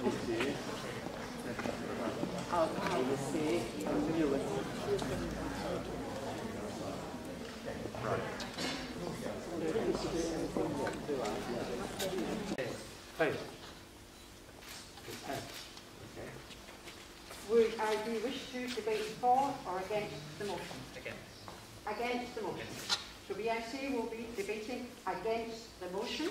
Do you wish to debate for or against the motion? Against the motion. So BIC will be debating against the motion.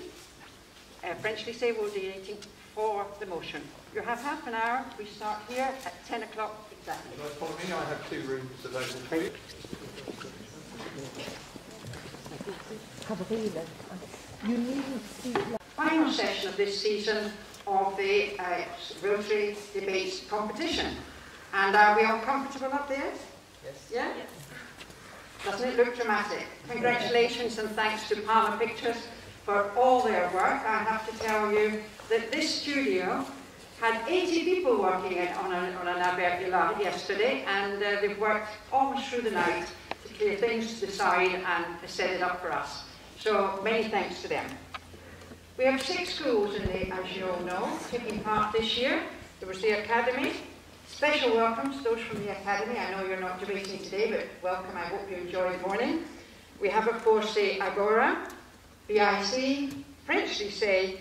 French Lycée will be debating for the motion. You have half an hour. We start here at 10 o'clock exactly. I have 2 rooms available for you. Final session of this season of the Rotary Debates competition. And are we all comfortable up there? Yes. Yeah? Yes. Doesn't it look dramatic? Congratulations and thanks to Palmer Pictures for all their work. I have to tell you that this studio had 80 people working on an Albert yesterday, and they've worked almost through the night to clear things to the side and set it up for us. So many thanks to them. We have 6 schools in the, as you all know, taking part this year. There was the Academy. Special welcomes, those from the Academy. I know you're not debating today, but welcome. I hope you enjoy the morning. We have, of course, the Agora, BIC, French Lycée,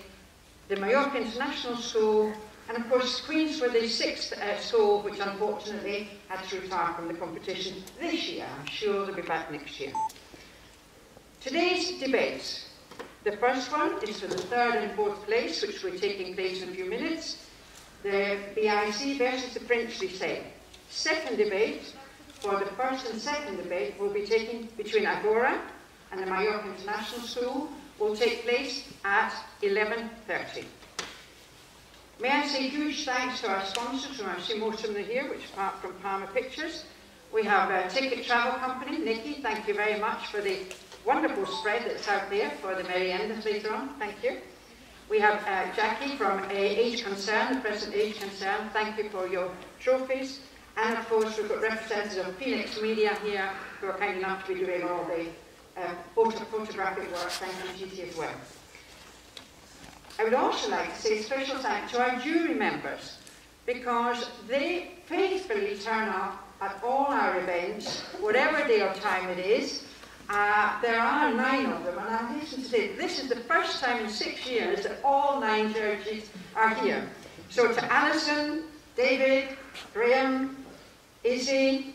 the Mallorca International School, and, of course, Queen's were the 6th school, which unfortunately had to retire from the competition this year. I'm sure they'll be back next year. Today's debates. The first one is for the 3rd and 4th place, which will be taking place in a few minutes. The BIC versus the French Lycée. Second debate, for the first and second debate, will be taking between Agora and the Mallorca International School, will take place at 11:30. May I say huge thanks to our sponsors, who I see most of them here, which apart from Palmer Pictures. We have a ticket travel company, Nikki, thank you very much for the wonderful spread that's out there for the Merry Enders later on, thank you. We have Jackie from Age Concern, the present Age Concern. Thank you for your trophies. And of course, we've got representatives of Phoenix Media here who are kind enough to be doing all the photographic work. Thank you, Gigi, as well. I would also like to say a special thanks to our jury members, because they faithfully turn up at all our events, whatever day or time it is. There are 9 of them, and I'm hasten to say this is the first time in 6 years that all 9 judges are here. So to Alison, David, Graham, Izzy,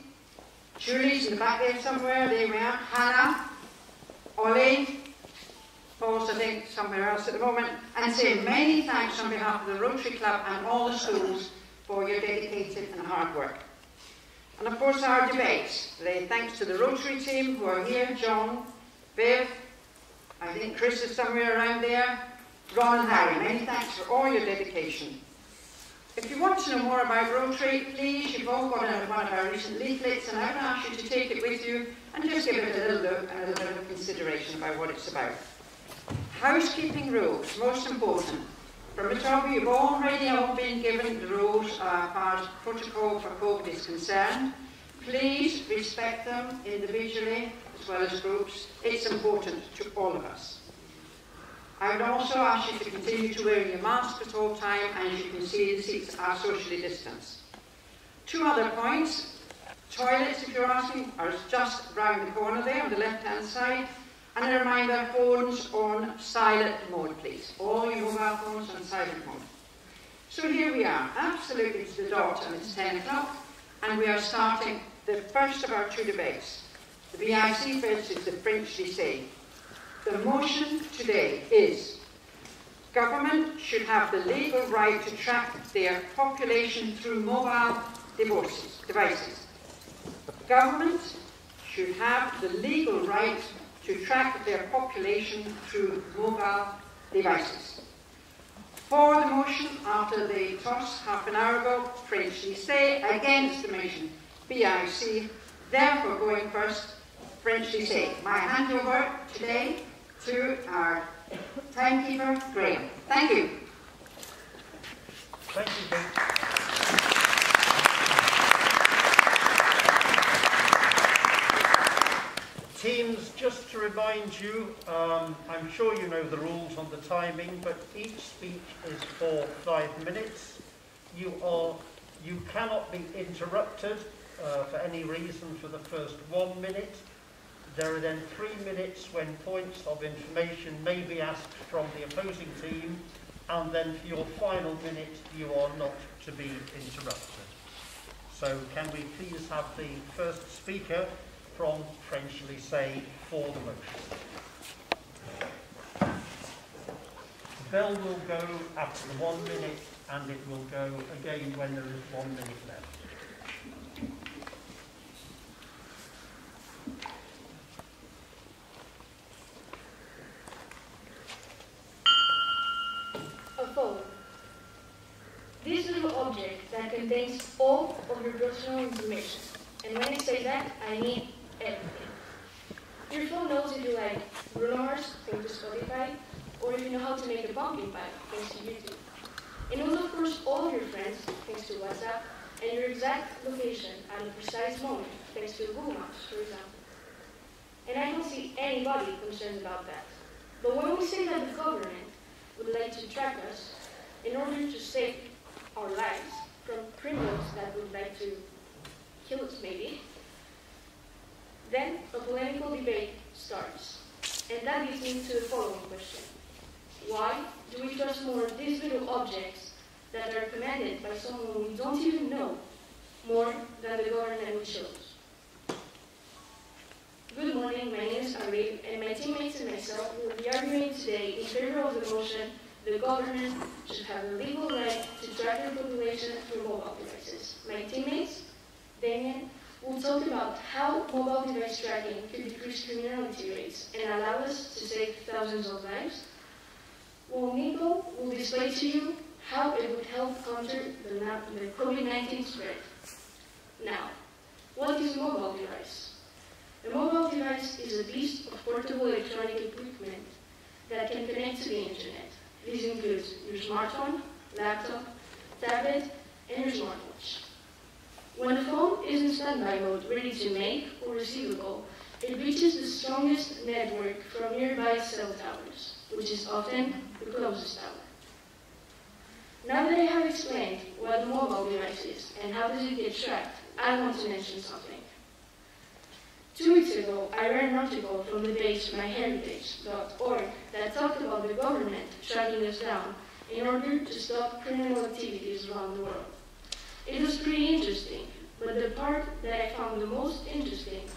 Julie's in the back there somewhere, there we are, Hannah, Ollie, Paul's I think somewhere else at the moment, and say many thanks on behalf of the Rotary Club and all the schools for your dedicated and hard work. And of course our debates, thanks to the Rotary team who are here, John, Viv, I think Chris is somewhere around there, Ron and Harry, many thanks for all your dedication. If you want to know more about Rotary, please, you've all got one of our recent leaflets, and I would ask you to take it with you and just give it a little look and a little bit of consideration about what it's about. Housekeeping rules, most important. From the top, you've already all been given the rules as far as protocol for COVID is concerned. Please respect them individually as well as groups. It's important to all of us. I would also ask you to continue to wear your mask at all time, and as you can see, the seats are socially distanced. 2 other points. Toilets, if you're asking, are just round the corner there on the left-hand side. And a reminder, phones on silent mode, please. All your mobile phones on silent mode. So here we are, absolutely to the dot, and it's 10 o'clock, and we are starting the first of our 2 debates, the BIC versus the French Lycée. The motion today is, government should have the legal right to track their population through mobile devices. Government should have the legal right to track their population through mobile devices. For the motion, after the toss half an hour ago, French Lycée, against the motion, BIC, therefore going first, French Lycée. My handover today to our timekeeper, Graham. Thank you. Thank you, Ben. Teams, just to remind you, I'm sure you know the rules on the timing, but each speech is for 5 minutes. you cannot be interrupted for any reason for the first 1 minute. There are then 3 minutes when points of information may be asked from the opposing team, and then for your final minute you are not to be interrupted. So can we please have the first speaker from French Lycée for the motion. The bell will go after the 1 minute, and it will go again when there is 1 minute left. A phone. This little object that contains all of your personal information. And when I say that, I mean everything. Your phone knows if you like Bruno Mars, thanks to Spotify, or if you know how to make a pumpkin pie, thanks to YouTube. It knows, of course, all of your friends, thanks to WhatsApp, and your exact location at a precise moment, thanks to Google Maps, for example. And I don't see anybody concerned about that. But when we say that the government would like to track us in order to save our lives from criminals that would like to kill us, maybe, then a polemical debate starts. And that leads me to the following question. Why do we trust more these little objects that are commanded by someone we don't even know more than the government we chose? Good morning, my name is Arif, and my teammates and myself will be arguing today in favor of the motion the government should have a legal right to track their population through mobile devices. My teammates, Damien, will talk about how mobile device tracking could decrease criminality rates and allow us to save thousands of lives. Well, Nico will display to you how it would help counter the COVID-19 spread. Now, what is a mobile device? A mobile device is a piece of portable electronic equipment that can connect to the internet. This includes your smartphone, laptop, tablet, and your smartwatch. When a phone is in standby mode, ready to make or receive a call, it reaches the strongest network from nearby cell towers, which is often the closest tower. Now that I have explained what a mobile device is and how does it get tracked, I want to mention something. 2 weeks ago, I read an article from the page myheritage.org that talked about the government tracking us down in order to stop criminal activities around the world. It was pretty interesting, but the part that I found the most interesting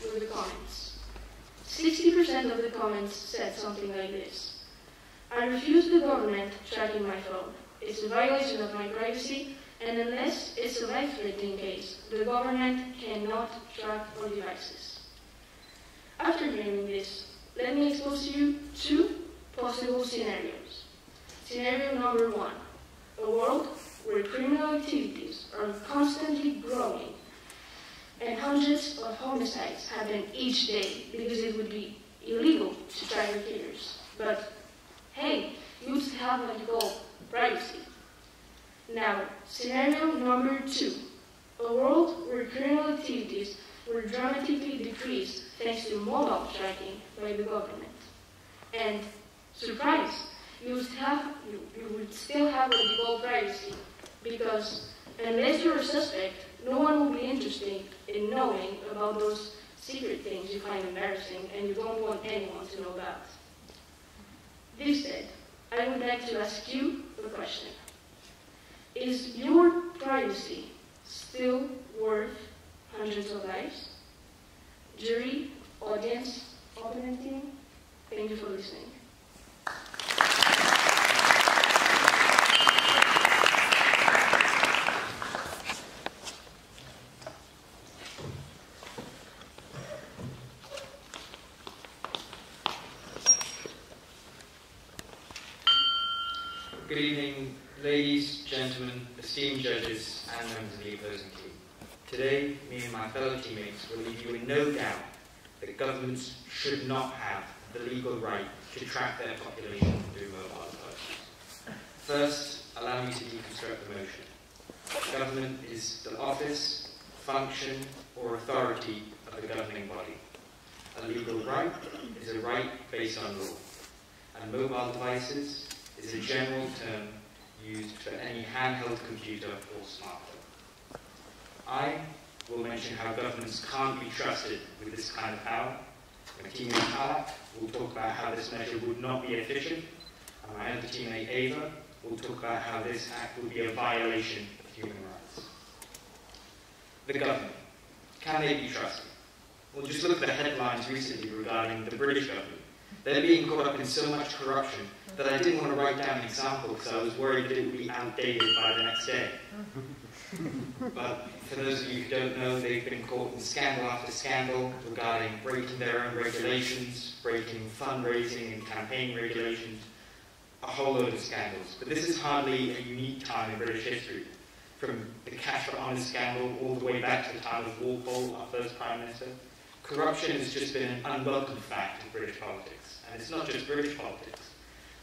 were the comments. 60% of the comments said something like this. I refuse the government tracking my phone. It's a violation of my privacy, and unless it's a life-threatening case, the government cannot track our devices. After hearing this, let me expose to you 2 possible scenarios. Scenario number 1, a world where criminal activities are constantly growing and hundreds of homicides happen each day because it would be illegal to track the killers. But hey, you would have what you call privacy. Now, scenario number 2, a world where criminal activities were dramatically decreased thanks to mobile tracking by the government. And, surprise, you would still have what you call privacy, because unless you're a suspect, no one will be interested in knowing about those secret things you find embarrassing and you don't want anyone to know about. This said, I would like to ask you a question. Is your privacy still worth hundreds of lives? Jury, audience, opponent team, thank you for listening. Good evening, ladies, gentlemen, esteemed judges, and members of the opposing team. Today, me and my fellow teammates will leave you in no doubt that governments should not have the legal right to track their population through mobile devices. First, allow me to deconstruct the motion. Government is the office, function, or authority of the governing body. A legal right is a right based on law, and mobile devices is a general term used for any handheld computer or smartphone. I will mention how governments can't be trusted with this kind of power. My teammate Alak will talk about how this measure would not be efficient, and my other teammate Ava will talk about how this act would be a violation of human rights. The government. Can they be trusted? Well, just look at the headlines recently regarding the British government. They're being caught up in so much corruption that I didn't want to write down an example because I was worried that it would be outdated by the next day. But for those of you who don't know, they've been caught in scandal after scandal regarding breaking their own regulations, breaking fundraising and campaign regulations, a whole load of scandals. But this is hardly a unique time in British history. From the Cash for Honours scandal all the way back to the time of Walpole, our first Prime Minister, corruption has just been an unwelcome fact of British politics. And it's not just British politics.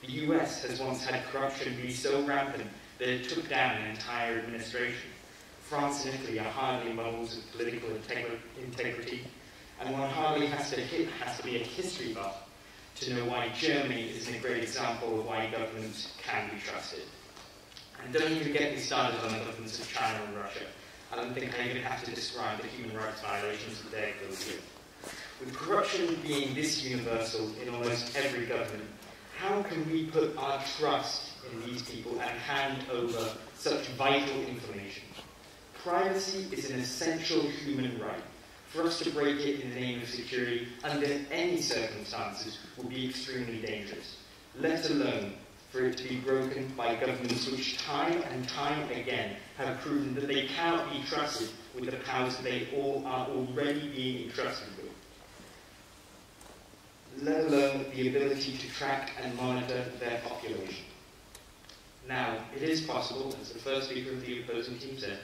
The US has once had corruption be so rampant that it took down an entire administration. France and Italy are hardly models of political integrity, and one hardly has to be a history buff to know why Germany isn't a great example of why governments can be trusted. And don't even get me started on the governments of China and Russia. I don't think I even have to describe the human rights violations that they go through. With corruption being this universal in almost every government, how can we put our trust in these people and hand over such vital information? Privacy is an essential human right. For us to break it in the name of security under any circumstances would be extremely dangerous, let alone for it to be broken by governments which time and time again have proven that they cannot be trusted with the powers that they all are already being entrusted with, let alone the ability to track and monitor their population. Now, it is possible, as the first speaker of the opposing team said,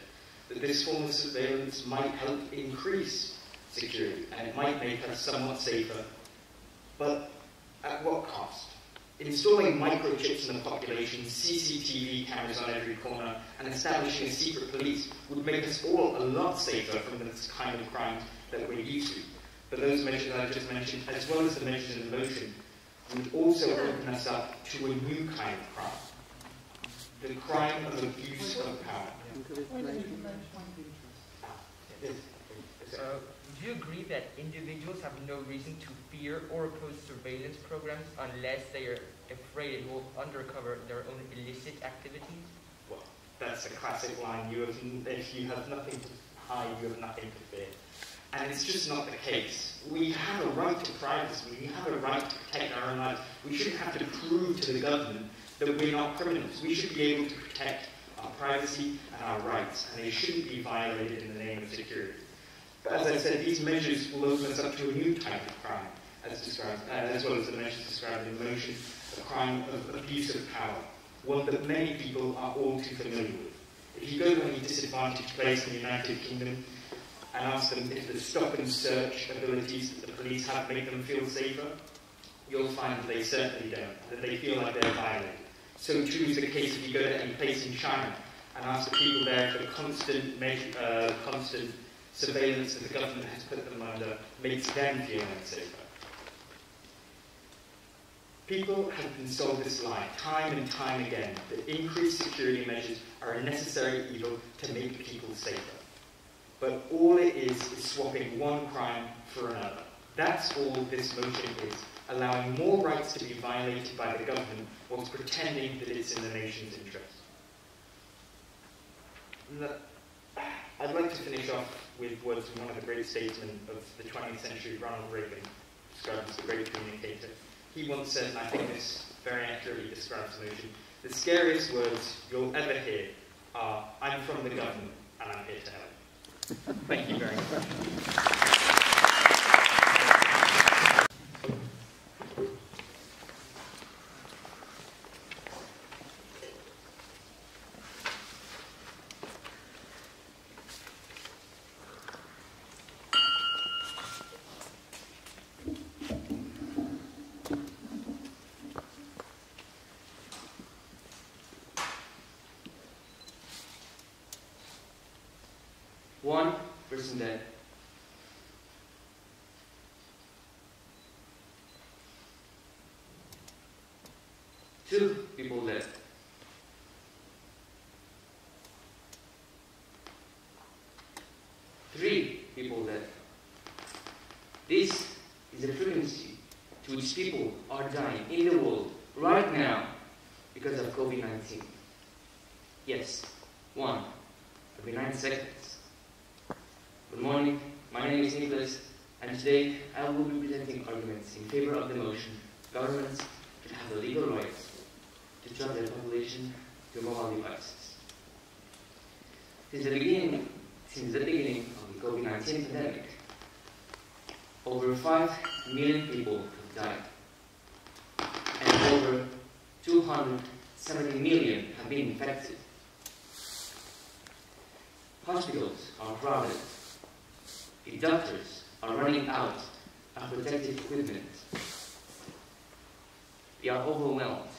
that this form of surveillance might help increase security, and it might make us somewhat safer, but at what cost? Installing microchips in the population, CCTV cameras on every corner, and establishing a secret police would make us all a lot safer from this kind of crime that we're used to. But those measures I just mentioned, as well as the measures in motion, would also open us up to a new kind of crime. The crime of abuse of power. Do you agree that individuals have no reason to fear or oppose surveillance programs unless they are afraid it will undercover their own illicit activities? Well, that's a classic line. If you have nothing to hide, you have nothing to fear. And it's just not the case. We have a right to privacy. We have a right to protect our own lives. We shouldn't have to prove to the government that we're not criminals. We should be able to protect our privacy and our rights, and they shouldn't be violated in the name of security. But as I said, these measures will open us up to a new type of crime, as described, as well as the measures described in motion, a crime of abuse of power, one that many people are all too familiar with. If you go to any disadvantaged place in the United Kingdom and ask them if the stop and search abilities that the police have make them feel safer, you'll find that they certainly don't, that they feel like they're violated. So too is the case if you go to any place in China and ask the people there for constant surveillance that the government has put them under makes them feel unsafer. People have been sold this lie time and time again that increased security measures are a necessary evil to make people safer. But all it is swapping one crime for another. That's all this motion is, allowing more rights to be violated by the government whilst pretending that it's in the nation's interest. I'd like to finish off with words from one of the great statesmen of the 20th century, Ronald Reagan, described as a great communicator. He once said, and I think this very accurately describes the motion, the scariest words you'll ever hear are, "I'm from the government and I'm here to help." Thank you very much. One person dead. 2 people dead. which people are dying in the world right now because of COVID-19. Yes, one, every 9 seconds. Good morning, my name is Nicholas, and today I will be presenting arguments in favor of the motion governments should have the legal right to track their population through mobile devices. Since the beginning of the COVID-19 pandemic, over 5 million people have died, and over 270 million have been infected. Hospitals are crowded. The doctors are running out of protective equipment. They are overwhelmed.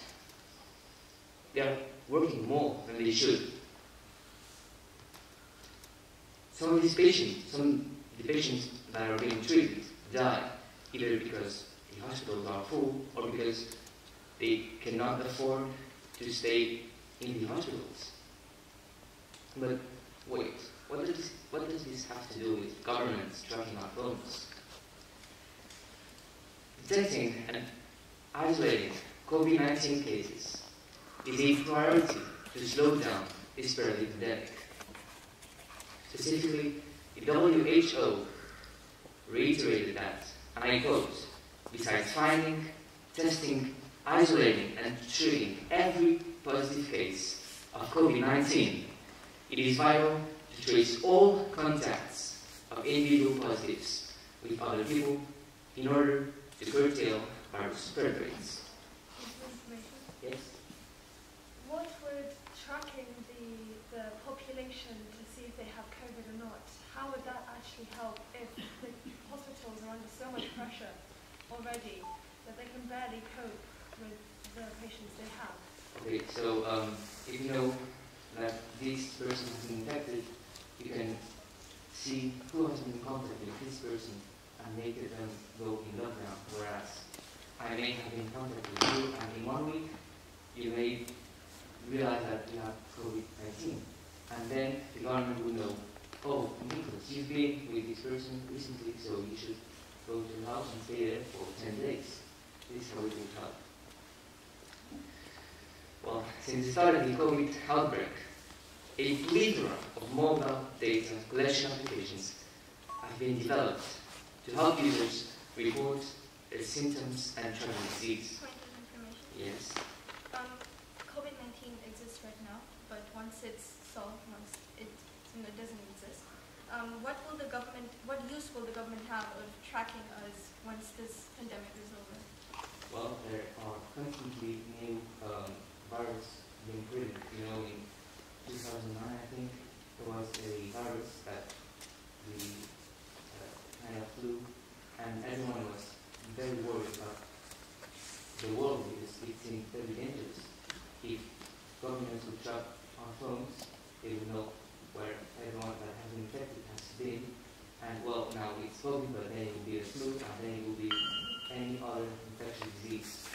They are working more than they should. Some of the patients that are being treated die either because the hospitals are full or because they cannot afford to stay in the hospitals. But wait, what does this have to do with governments tracking our phones? Detecting and isolating COVID-19 cases is a priority to slow down this spread of the pandemic. Specifically, the WHO reiterated that, and I quote, besides finding, testing, isolating, and treating every positive case of COVID-19, it is vital to trace all contacts of individual positives with other people in order to curtail virus spread rates. Yes? What would tracking the population to see if they have COVID or not, how would that actually help if the hospitals are under so much pressure already that they can barely cope with the patients they have? Okay, so if you know that this person has been infected, you can see who has been in contact with this person and make them go in lockdown, whereas I may have been in contact with you and in 1 week you may realize that you have COVID-19. And then the government will know, oh, Nicholas, you've been with this person recently, so you should go to the house and stay there for 10 days. This is how it will help. Well, since the start of the COVID outbreak, a plethora of mobile data collection applications have been developed to help users report their symptoms and track disease. Point of information. Yes. COVID-19 exists right now, but once it's solved, once it doesn't exist, what use will the government have of tracking us once this pandemic is over? Well, there are constantly new virus being created. You know, in 2009, I think, there was a virus that the kind of flu, and everyone was very worried about the world because it seemed very dangerous. If governments would track our phones, they would know where everyone that has been infected has been. And well, now it's COVID, but then it will be a flu, and then it will be any other infectious disease.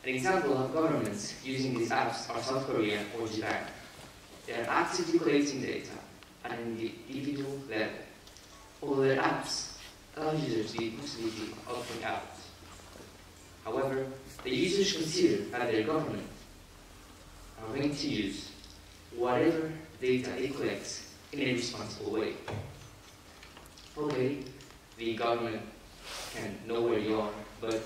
An example of governments using these apps are South Korea or Japan. They are actively collecting data at an individual level. Although their apps allow users the possibility of opting out. However, the users consider that their government are going to use whatever data it collects in a responsible way. Okay, the government can know where you are, but,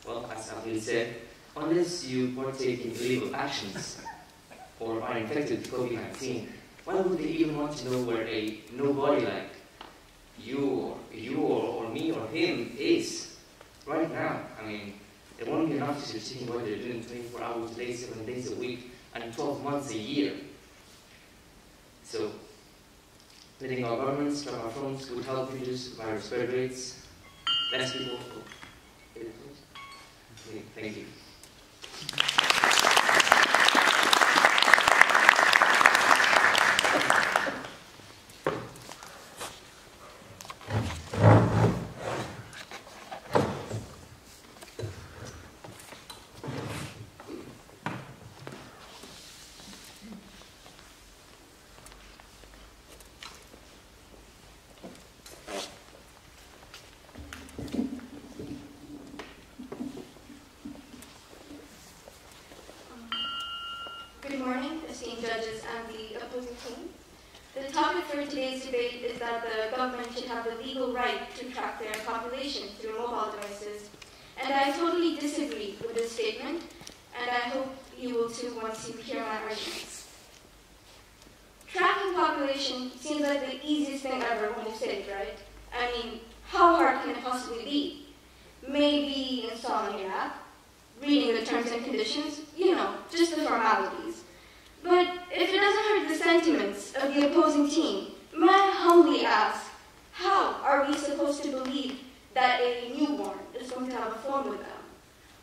well, as Abdul said, unless you partake in illegal actions or are infected with COVID-19, why would they even want to know where a nobody like you or me or him is right now? I mean, they won't be enough to see what they're doing 24 hours a day, 7 days a week, and 12 months a year. So, letting our governments track our phones would help reduce virus spread rates. Less people. Okay, thank you. opposing team. The topic for today's debate is that the government should have the legal right to track their population through mobile devices. And I totally disagree with this statement, and I hope you will too once you hear my arguments. Tracking population seems like the easiest thing ever when you say it, right? I mean, how hard can it possibly be? Maybe installing an app, reading the terms and conditions, you know, just the formalities. But if it doesn't hurt the sentiments of the opposing team, may I humbly ask, how are we supposed to believe that a newborn is going to have a phone with them?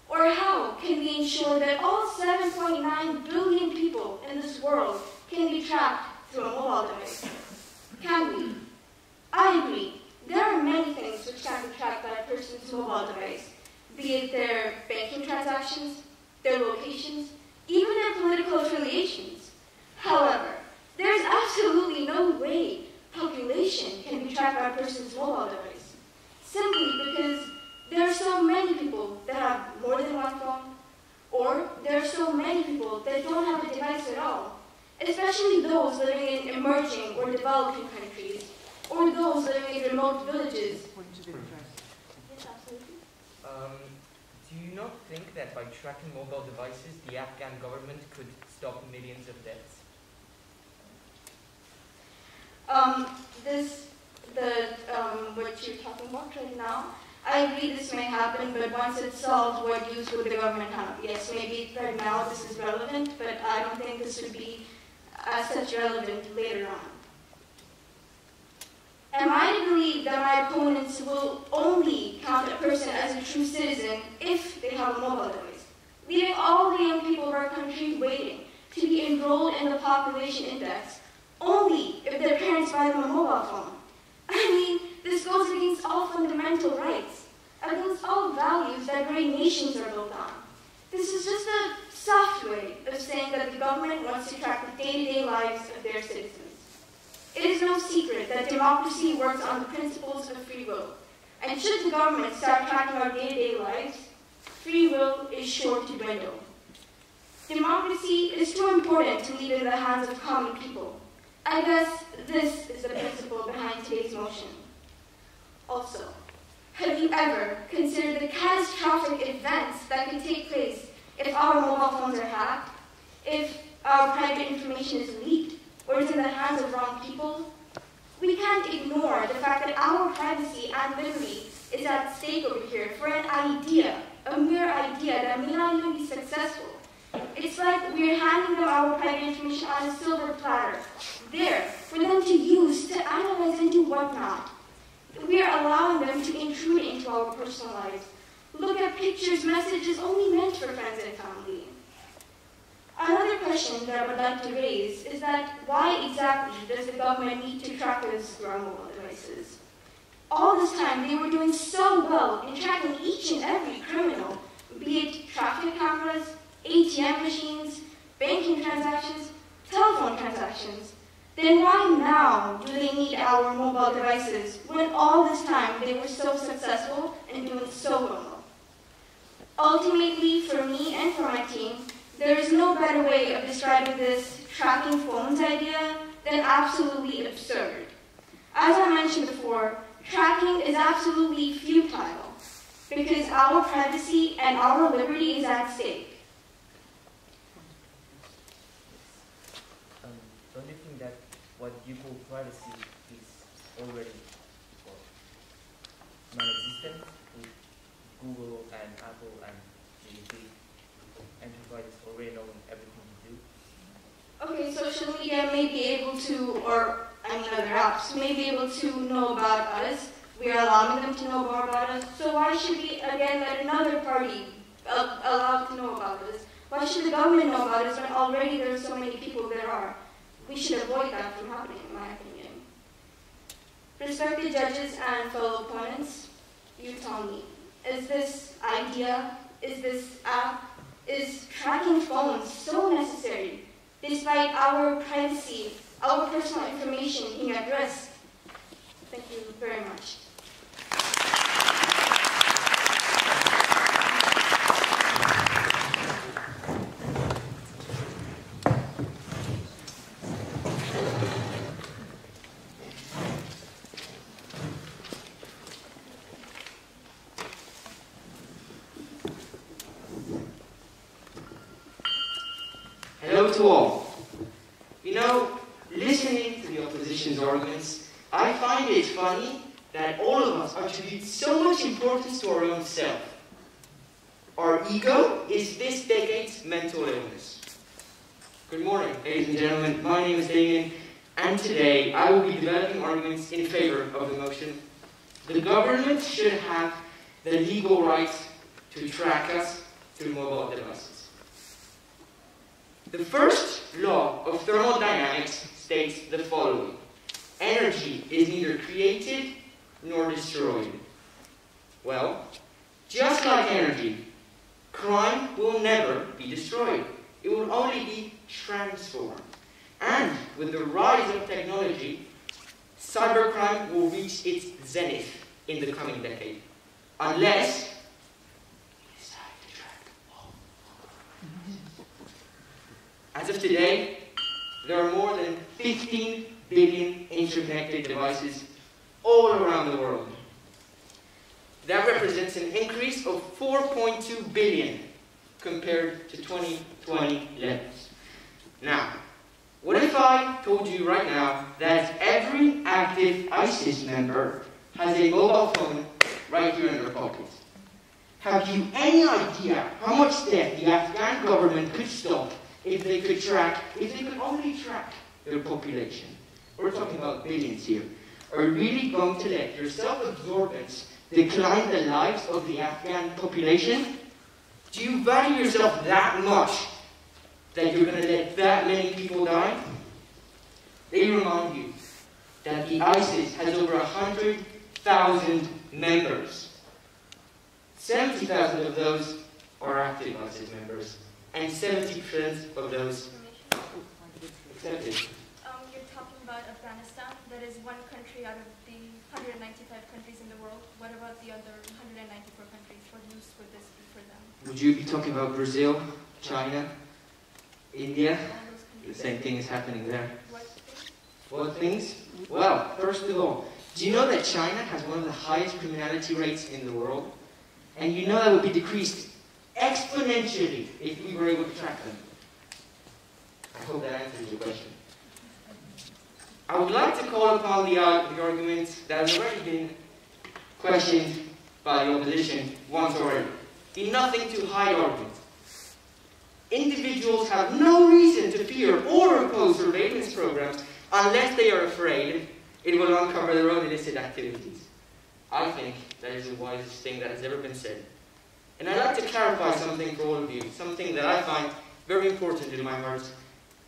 Or how can we ensure that all 7.9 billion people in this world can be tracked through a mobile device? Can we? I agree. There are many things which can be tracked by a person's mobile device, be it their banking transactions, their locations, even their political affiliations. However, there is absolutely no way population can be tracked by a person's mobile device, simply because there are so many people that have more than one phone, or there are so many people that don't have a device at all, especially those living in emerging or developing countries, or those living in remote villages. Yes, absolutely. Do you not think that by tracking mobile devices, the Afghan government could stop millions of deaths? What you're talking about right now, I agree this may happen, but once it's solved, what use would the government have? Yes, maybe right now this is relevant, but I don't think this would be as such relevant later on. Am I to believe that my opponents will only count a person as a true citizen if they have a mobile device, leaving all the young people of our country waiting to be enrolled in the population index only if their parents buy them a mobile phone? I mean, this goes against all fundamental rights, against all values that great nations are built on. This is just a soft way of saying that the government wants to track the day-to-day lives of their citizens. It is no secret that democracy works on the principles of free will, and should the government start tracking our day-to-day lives, free will is sure to dwindle. Democracy is too important to leave in the hands of common people. I guess this is the principle behind today's motion. Also, have you ever considered the catastrophic events that can take place if our mobile phones are hacked, if our private information is leaked, or is in the hands of wrong people? We can't ignore the fact that our privacy and liberty is at stake over here for an idea, a mere idea that may not even be successful. It's like we're handing them our private information on a silver platter, there for them to use, to analyze and do whatnot. We are allowing them to intrude into our personal lives, look at pictures, messages only meant for friends and family. Another question that I would like to raise is that why exactly does the government need to track us through our mobile devices? All this time they were doing so well in tracking each and every criminal, be it traffic cameras, ATM machines, banking transactions, telephone transactions. Then why now do they need our mobile devices when all this time they were so successful and doing so well? Ultimately, for me and for my team, there is no better way of describing this tracking phones idea than absolutely absurd. As I mentioned before, tracking is absolutely futile because our privacy and our liberty is at stake. Don't you think that what you call privacy is already non-existent with Google and Apple and GDP? Enterprises already know everything you do? Okay, social media may be able to, or other apps may be able to know about us. We are allowing them to know more about us. So why should we, again, let another party allow to know about us? Why should the government know about us when already there are so many people there are? We should avoid that from happening, in my opinion. Respected judges and fellow opponents, you tell me, is this idea, is this app, is tracking phones so necessary, despite our privacy, our personal information being at risk? Thank you very much. to all. You know, listening to the opposition's arguments, I find it funny that all of us attribute so much importance to our own self. Our ego is this decade's mental illness. Good morning, ladies and gentlemen. My name is Damien, and today I will be developing arguments in favor of the motion. The government should have the legal right to track us through mobile devices. The first law of thermodynamics states the following: energy is neither created nor destroyed. Well, just like energy, crime will never be destroyed. It will only be transformed. And with the rise of technology, cybercrime will reach its zenith in the coming decade. Unless we decide to track all. As of today, there are more than 15 billion interconnected devices all around the world. That represents an increase of 4.2 billion compared to 2020 levels. Now, what if I told you right now that every active ISIS member has a mobile phone right here in their pocket? Have you any idea how much death the Afghan government could stop if they could only track their population? We're talking about billions here. Are you really going to let your self-absorbance decline the lives of the Afghan population? Do you value yourself that much that you're going to let that many people die? Let me remind you that the ISIS has over 100,000 members. 70,000 of those are active ISIS members, and 70% of those accepted. You're talking about Afghanistan. That is one country out of the 195 countries in the world. What about the other 194 countries? What use would this be for them? Would you be talking about Brazil, China, India? The same thing is happening there. What things? Well, first of all, do you know that China has one of the highest criminality rates in the world? And you know that would be decreased exponentially if we were able to track them. I hope that answers your question. I would like to call upon the argument that has already been questioned by the opposition once already. The nothing to hide argument. Individuals have no reason to fear or oppose surveillance programs unless they are afraid it will uncover their own illicit activities. I think that is the wisest thing that has ever been said. And I'd like to clarify something for all of you, something that I find very important in my heart.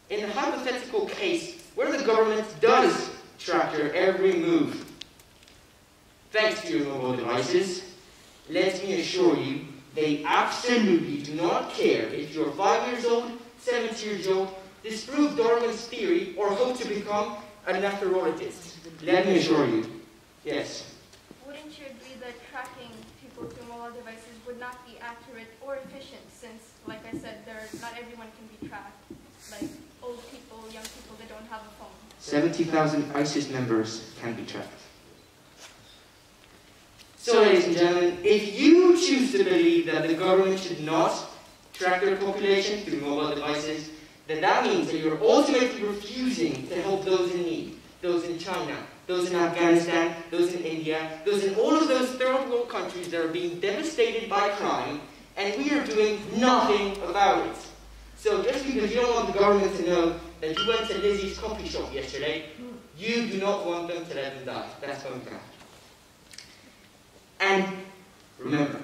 In the hypothetical case where the government does track your every move, thanks to your mobile devices, let me assure you, they absolutely do not care if you're 5 years old, 70 years old, disprove Darwin's theory, or hope to become an anthropologist. Let me assure you. Yes. Wouldn't you agree that tracking people through mobile devices would not be accurate or efficient since, like I said, not everyone can be tracked? Like old people, young people that don't have a phone. 70,000 ISIS members can be tracked. So, ladies and gentlemen, if you choose to believe that the government should not track their population through mobile devices, then that means that you're ultimately refusing to help those in need, those in China, those in Afghanistan, those in India, those in all of those third world countries that are being devastated by crime, and we are doing nothing about it. So just because you don't want the government to know that you went to Lizzie's coffee shop yesterday, you do not want them to let them die. That's going to happen. And remember,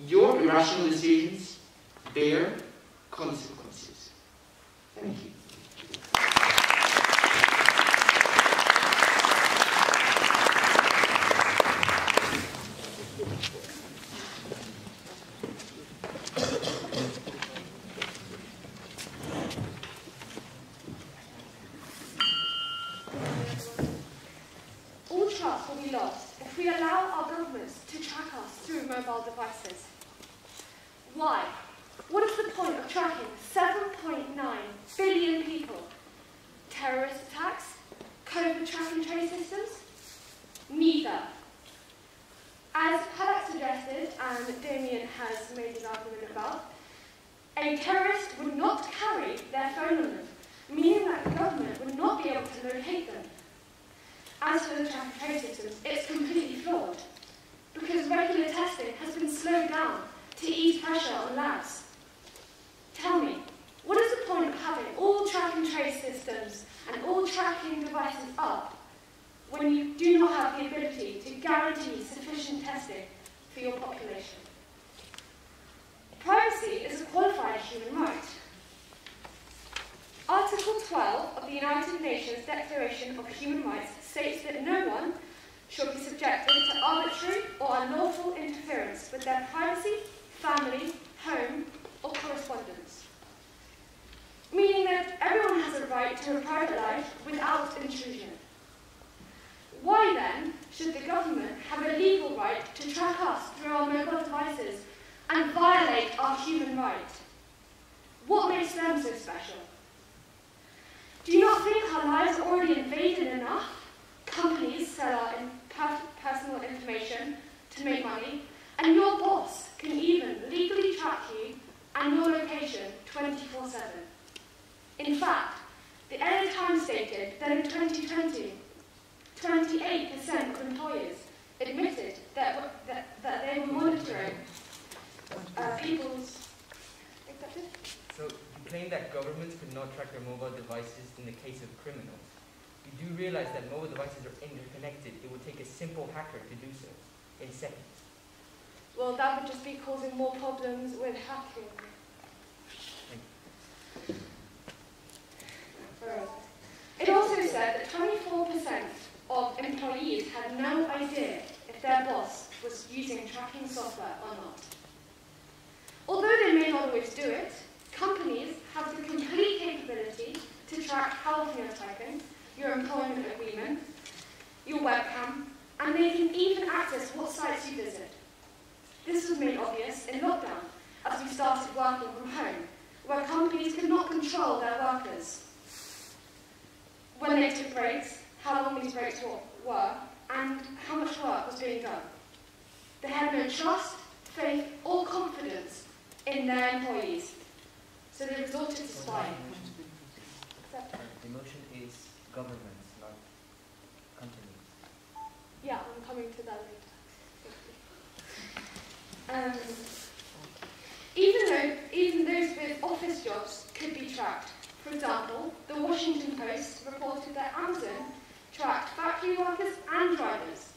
your irrational decisions bear consequences. Thank you. All trust will be lost if we allow our governments to track us through mobile devices. Why? What is the point of tracking 7.9 billion people? Terrorist attacks? COVID track and trace systems? Neither. As Palak suggested, and Damien has made his argument about, A terrorist would not carry their phone on them, meaning that the government would not be able to locate them. As for the track and trace systems, it's completely flawed, because regular testing has been slowed down to ease pressure on labs. Tell me, what is the point of having all track and trace systems and all tracking devices up when you do not have the ability to guarantee sufficient testing for your population? Privacy is a qualified human right. Article 12 of the United Nations Declaration of Human Rights states that no one shall be subjected to arbitrary or unlawful interference with their privacy, family, home, or correspondence. Meaning that everyone has a right to a private life without intrusion. Why then should the government have a legal right to track us through our mobile devices and violate our human right? What makes them so special? Do you not think our lives are already invaded enough? Companies sell our personal information to make money, and your boss can even legally track you and your location 24/7. In fact, the LA Times stated that in 2020, 28% of employers admitted that they were monitoring people's... So you claim that governments could not track their mobile devices in the case of criminals. You do realize that mobile devices are interconnected. It would take a simple hacker to do so in seconds. Well, that would just be causing more problems with hacking. It also said that 24% of employees had no idea if their boss was using tracking software or not. Although they may not always do it, companies have the complete capability to track how often you're typing, your employment agreement, your webcam, and they can even access what sites you visit. This was made obvious in lockdown, as we started working from home, where companies could not control their workers. When they took breaks, how long these breaks were, and how much work was being done. They had no trust, faith, or confidence in their employees, so they resorted to spying. The motion is governments, not companies. Yeah, I'm coming to that later. Even those with office jobs could be tracked. For example, the Washington Post reported that Amazon tracked factory workers and drivers.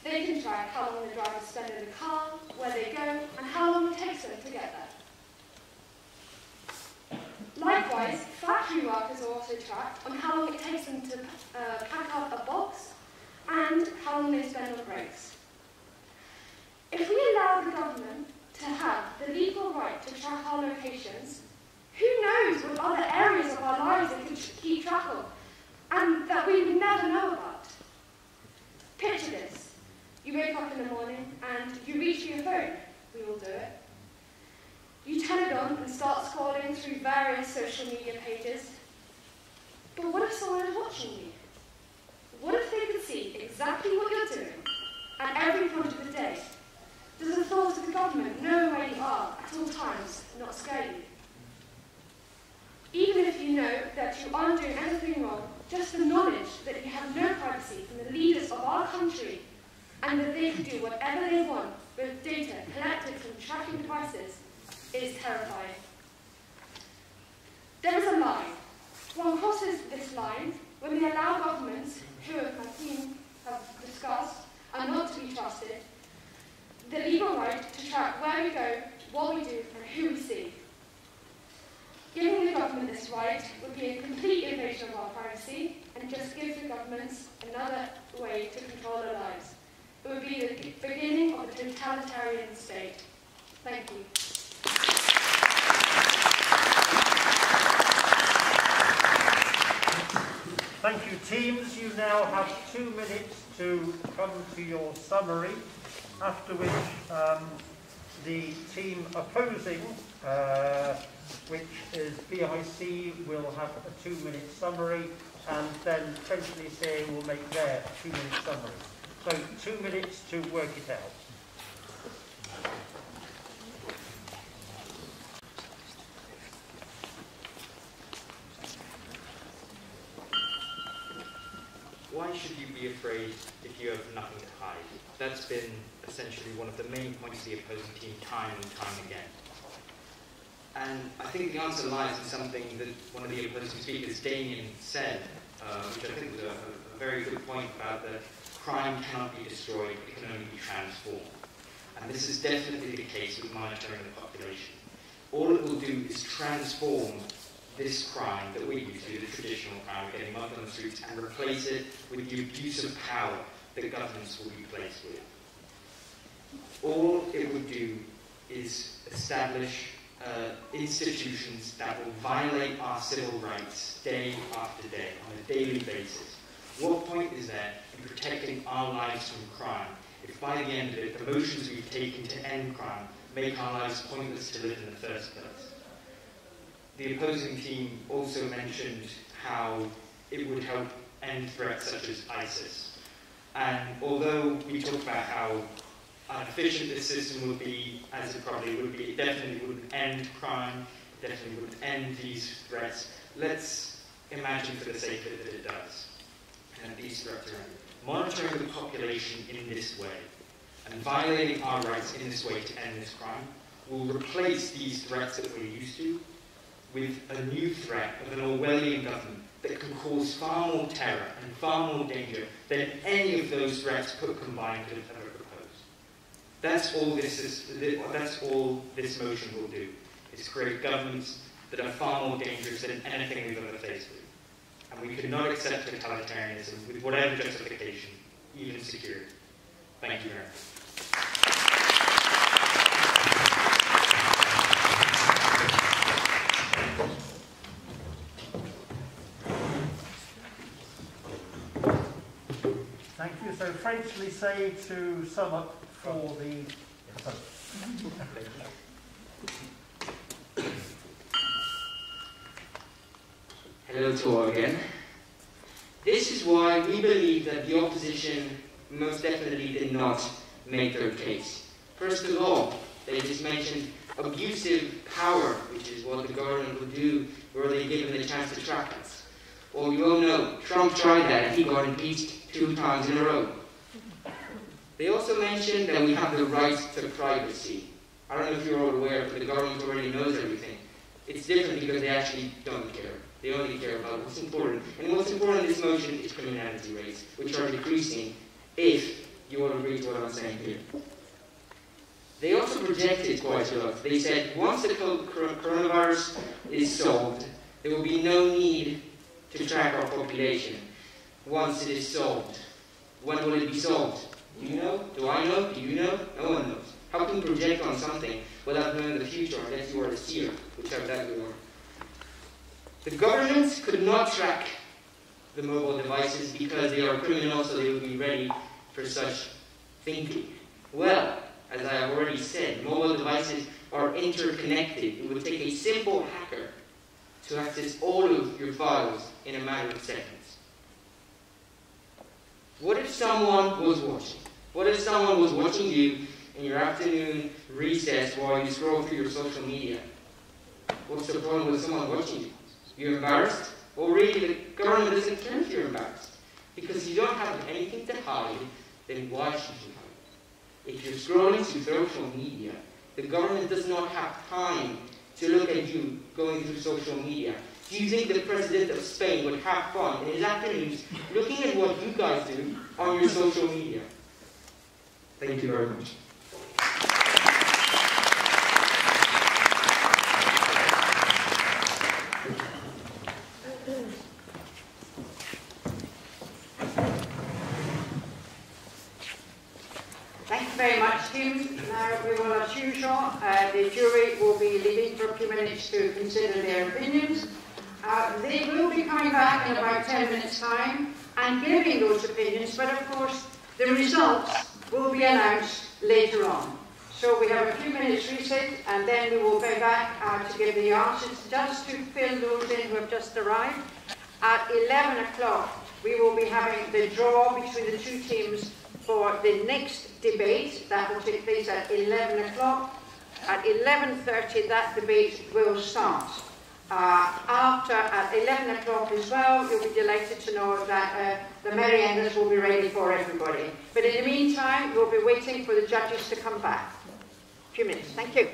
They can track how long the drivers spend in the car, where they go, and how long it takes them to get there. Likewise, factory workers are also tracked on how long it takes them to pack up a box and how long they spend on breaks. If we allow the government to have the legal right to track our locations, who knows what other areas of our lives it could keep track of, and that we would never know about. Picture this. You wake up in the morning and you reach for your phone. We all do it. You turn it on and start scrolling through various social media pages. But what if someone is watching you? What if they could see exactly what you're doing at every point of the day? Does the thought of the government know where you are at all times not scare you? Even if you know that you aren't doing anything wrong, just the knowledge that you have no privacy from the leaders of our country and that they can do whatever they want with data collected from tracking devices is terrifying. There is a line. One crosses this line when they allow governments, who my team have discussed, are not to be trusted, the legal right to track where we go, what we do, and who we see. Giving the government this right would be a complete invasion of our privacy and just give the governments another way to control their lives. It would be the beginning of a totalitarian state. Thank you. Thank you, teams. You now have 2 minutes to come to your summary, after which the team opposing, which is BIC, will have a 2-minute summary, and then potentially saying will make their 2-minute summary. So 2 minutes to work it out. why should you be afraid if you have nothing to hide? That's been essentially one of the main points of the opposing team time and time again. And I think the answer lies in something that one of the opposing speakers, Damien, said, which I think was a very good point about that crime cannot be destroyed, it can only be transformed. And this is definitely the case with monitoring the population. All it will do is transform this crime that we're used to, the traditional crime of getting mugged on the streets, and replace it with the abuse of power that governments will be placed with. All it would do is establish institutions that will violate our civil rights day after day, on a daily basis. What point is there in protecting our lives from crime if by the end of it, the motions we've taken to end crime make our lives pointless to live in the first place? The opposing team also mentioned how it would help end threats such as ISIS. And although we talk about how inefficient this system would be, as it probably would be, it definitely wouldn't end crime, it definitely wouldn't end these threats. Let's imagine for the sake of it that it does, and that these threats are ended. Monitoring the population in this way, and violating our rights in this way to end this crime, will replace these threats that we're used to with a new threat of an Orwellian government that can cause far more terror and far more danger than any of those threats put combined could have ever proposed. That's all this motion will do, is create governments that are far more dangerous than anything we've ever faced with. And we could not accept totalitarianism with whatever justification, even security. Thank you very much. Thank you. So French Lycée to sum up for the... Hello to all again. This is why we believe that the opposition most definitely did not make their case. First of all, they just mentioned abusive power, which is what the government would do were they given the chance to track us. Well, you all know, Trump tried that and he got impeached 2 times in a row. They also mentioned that we have the right to privacy. I don't know if you're all aware, but the government already knows everything. It's different because they actually don't care. They only care about what's important. And what's important in this motion is criminality rates, which are decreasing if you all agree to what I'm saying here. They also projected quite a lot. They said once the coronavirus is solved, there will be no need to track our population. Once it is solved. When will it be solved? Do you know? Do I know? Do you know? No one knows. How can you project on something without knowing the future unless you are a seer, whichever that you are? The government could not track the mobile devices because they are criminal, so they would be ready for such thinking. Well, as I have already said, mobile devices are interconnected. It would take a simple hacker to access all of your files in a matter of seconds. What if someone was watching? What if someone was watching you in your afternoon recess while you scroll through your social media? What's the problem with someone watching you? You're embarrassed? Well, really, the government doesn't care if you're embarrassed. Because you don't have anything to hide, then why should you hide? If you're scrolling through social media, the government does not have time to look at you going through social media. Do you think the president of Spain would have fun in his afternoons looking at what you guys do on your social media? Thank you very much. Thank you very much, Tim. Now we will, as usual, the jury will be leaving for a few minutes to consider their opinions. They will be coming back in about 10 minutes' time and giving those opinions, but of course the results will be announced later on. So we have a few minutes reset and then we will go back to give the answers. Just to fill those in who have just arrived, at 11 o'clock we will be having the draw between the 2 teams for the next debate. That will take place at 11 o'clock. At 11:30 that debate will start. After, at 11 o'clock as well, you'll be delighted to know that the meriendas will be ready for everybody. But in the meantime, we'll be waiting for the judges to come back. A few minutes. Thank you.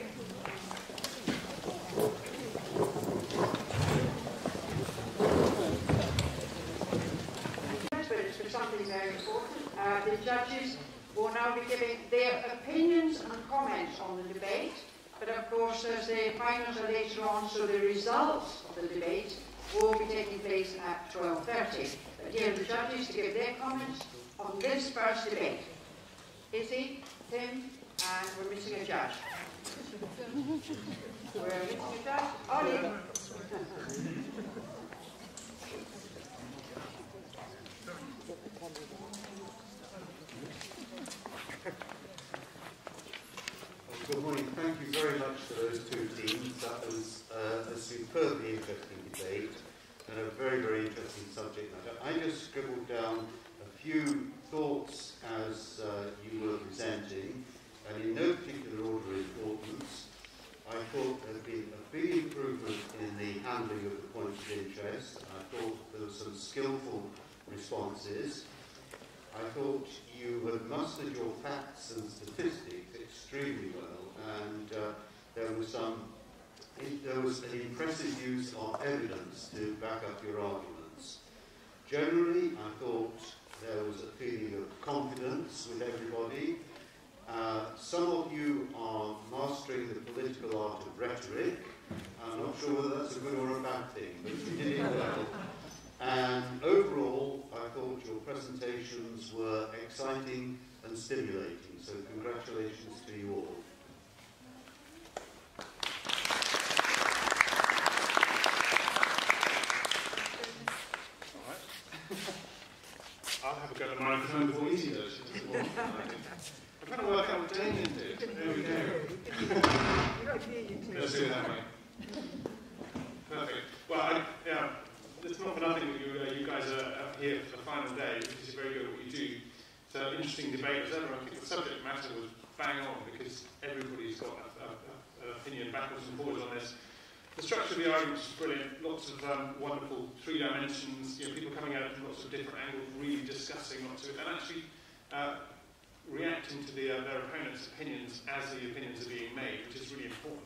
But it's for something very important. The judges will now be giving their opinions and comments on the debate. But of course, as the finals are later on, so the results of the debate will be taking place at 12:30. But here are the judges to give their comments on this first debate. Izzy, Tim, and we're missing a judge. We're missing a judge. Ollie. Good morning. Thank you very much to those two teams. That was a superbly interesting debate and a very, very interesting subject matter. I just scribbled down a few thoughts as you were presenting, and in no particular order of importance. I thought there had been a big improvement in the handling of the points of interest. I thought there were some skillful responses. I thought you had mustered your facts and statistics extremely well, and there was an impressive use of evidence to back up your arguments. Generally, I thought there was a feeling of confidence with everybody. Some of you are mastering the political art of rhetoric. I'm not sure whether that's a good or a bad thing, but you did it well. And overall, I thought your presentations were exciting and stimulating, so congratulations to you all. I'll have a go at the microphone before Izzy does. She doesn't want to. I'm trying to work out what Damien did. There we go. Let's do it that way. Perfect. Well, it's not for nothing that you guys are here for the final day, because you're very good at what you do. It's an interesting debate as ever. I think the subject matter was bang on, because everybody's got an opinion backwards and forwards on this. The structure of the arguments is brilliant. Lots of wonderful three dimensions. People coming at it from lots of different angles, really discussing lots of it, and actually reacting to their opponents' opinions as the opinions are being made, which is really important.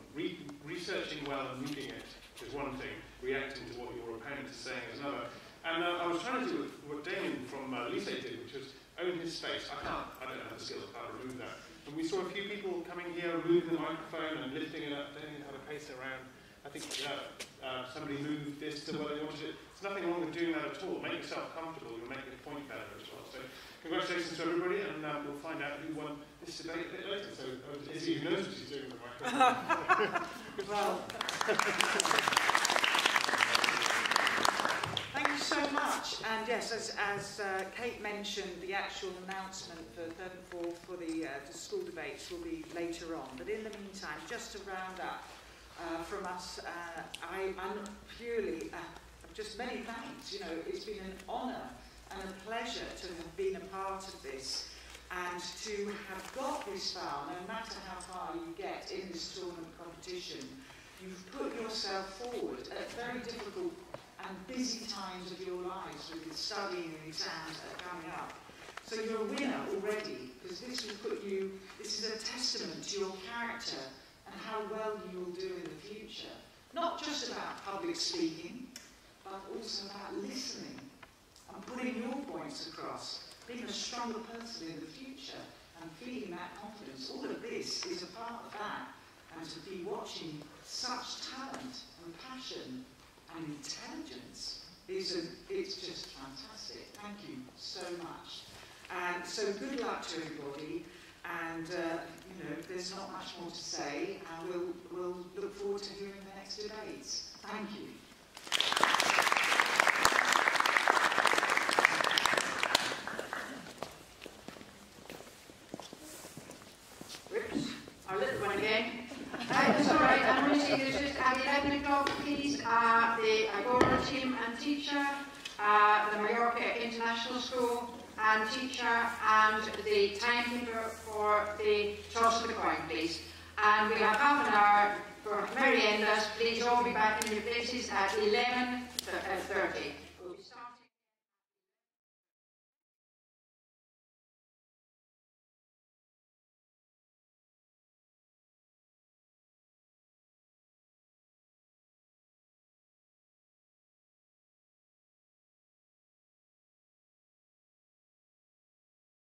Researching well and reading it is one thing. Reacting to what your opponent is saying is another. And I was trying to do what Damien from Lycée did, which was own his space. I don't have the skills, I can't remove that. And we saw a few people coming here, moving the microphone and lifting it up. Damien had a pace around. I think somebody moved this to where they wanted it. There's nothing wrong with doing that at all. Make yourself comfortable. You'll make your point better as well. So congratulations to everybody, and we'll find out who won this debate a bit later. So Izzy, who knows what she's doing with the microphone? Well, thank you so much. And yes, as Kate mentioned, the actual announcement for third and fourth for the school debates will be later on. But in the meantime, just to round up from us, I'm purely just many thanks. It's been an honour and a pleasure to have been a part of this, and to have got this far. No matter how far you get in this tournament competition, you've put yourself forward at very difficult and busy times of your lives with the studying and exams that are coming up. So you're a winner already, because this is a testament to your character and how well you will do in the future. Not just about public speaking, but also about listening and putting your points across, being a stronger person in the future and feeling that confidence. All of this is a part of that. And to be watching such talent and passion and intelligence it's just fantastic. Thank you so much. And so good luck to everybody. And there's not much more to say, and we'll look forward to hearing the next debates. Thank you. Whoops, our little one again. It's all right, I'm going to say this just at 11 o'clock, please. The Agora team and teacher, the Mallorca International School and teacher, and the timekeeper for the toss of the coin, please. and we have half an hour for meriendas. Please all be back in your places at 11:30.